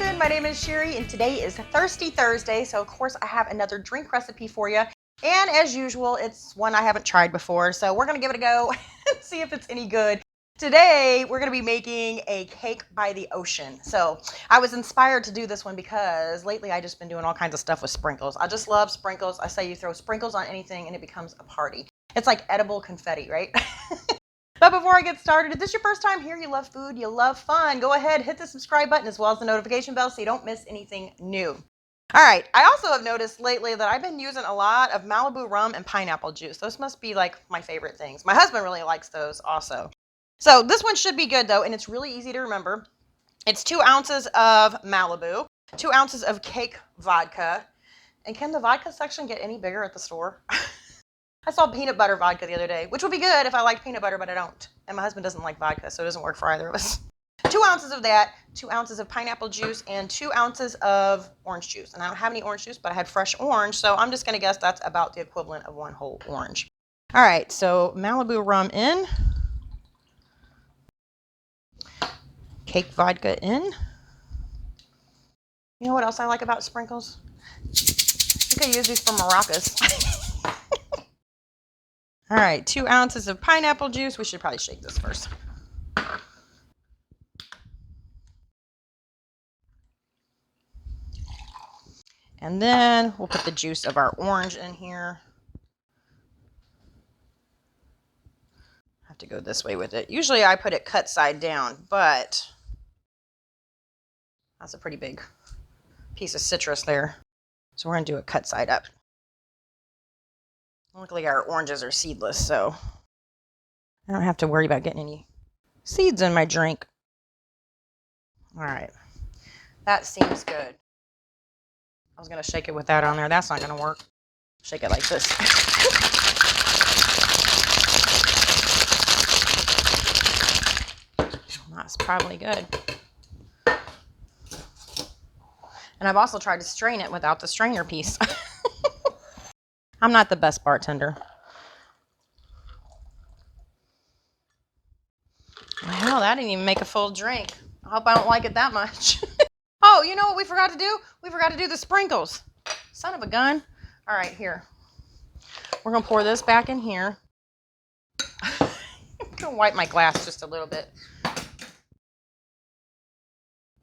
Nation. My name is Sherry, and today is Thirsty Thursday, so of course I have another drink recipe for you. And as usual, it's one I haven't tried before, so we're going to give it a go and see if it's any good. Today, we're going to be making a cake by the ocean. So I was inspired to do this one because lately I just been doing all kinds of stuff with sprinkles. I just love sprinkles. I say you throw sprinkles on anything and it becomes a party. It's like edible confetti, right? But before I get started, if this is your first time here, you love food, you love fun, go ahead, hit the subscribe button as well as the notification bell so you don't miss anything new. All right, I also have noticed lately that I've been using a lot of Malibu rum and pineapple juice. Those must be like my favorite things. My husband really likes those also. So this one should be good though, and it's really easy to remember. It's 2 ounces of Malibu, 2 ounces of cake vodka. And can the vodka section get any bigger at the store? I saw peanut butter vodka the other day, which would be good if I liked peanut butter, but I don't. And my husband doesn't like vodka, so it doesn't work for either of us. 2 ounces of that, 2 ounces of pineapple juice, and 2 ounces of orange juice. And I don't have any orange juice, but I had fresh orange, so I'm just going to guess that's about the equivalent of 1 whole orange. All right, so Malibu rum in. Cake vodka in. You know what else I like about sprinkles? You could use these for maracas. All right, 2 ounces of pineapple juice. We should probably shake this first. And then we'll put the juice of our orange in here. I have to go this way with it. Usually I put it cut side down, but that's a pretty big piece of citrus there. So we're going to do it cut side up. Luckily our oranges are seedless, so I don't have to worry about getting any seeds in my drink. All right, that seems good. I was going to shake it with that on there. That's not going to work. Shake it like this. That's probably good. And I've also tried to strain it without the strainer piece. I'm not the best bartender. Well, that didn't even make a full drink. I hope I don't like it that much. Oh, you know what we forgot to do? We forgot to do the sprinkles. Son of a gun. All right, here. We're going to pour this back in here. I'm going to wipe my glass just a little bit.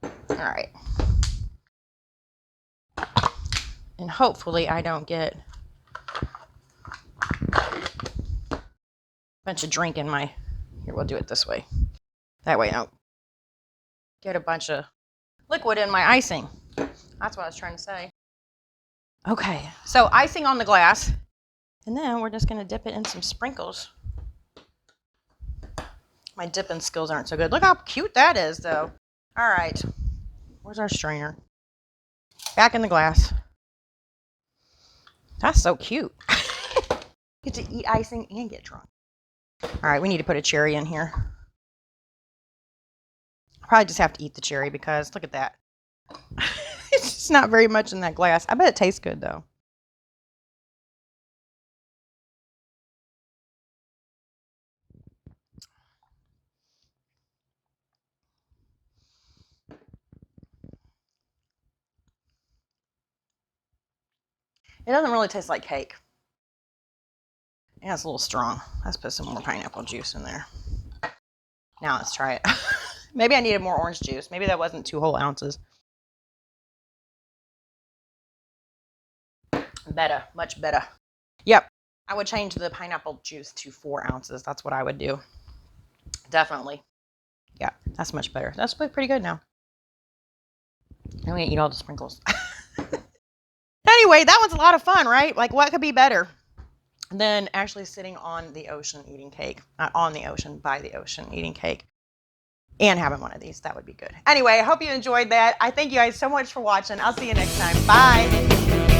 All right. And hopefully I don't get a bunch of drink in my... Here, we'll do it this way. That way I don't get a bunch of liquid in my icing. That's what I was trying to say. Okay, so icing on the glass. And then we're just going to dip it in some sprinkles. My dipping skills aren't so good. Look how cute that is, though. All right. Where's our strainer? Back in the glass. That's so cute. Get to eat icing and get drunk. All right, we need to put a cherry in here. I'll probably just have to eat the cherry because look at that. It's just not very much in that glass. I bet it tastes good, though. It doesn't really taste like cake. Yeah, it's a little strong. Let's put some more pineapple juice in there. Now let's try it. Maybe I needed more orange juice. Maybe that wasn't 2 whole ounces. Better, much better. Yep, I would change the pineapple juice to 4 ounces. That's what I would do. Definitely. Yeah, that's much better. That's pretty good now. I'm gonna eat all the sprinkles. Anyway, that one's a lot of fun, right? Like, what could be better than actually sitting on the ocean eating cake? Not on the ocean, by the ocean eating cake. And having one of these. That would be good. Anyway, I hope you enjoyed that. I thank you guys so much for watching. I'll see you next time. Bye.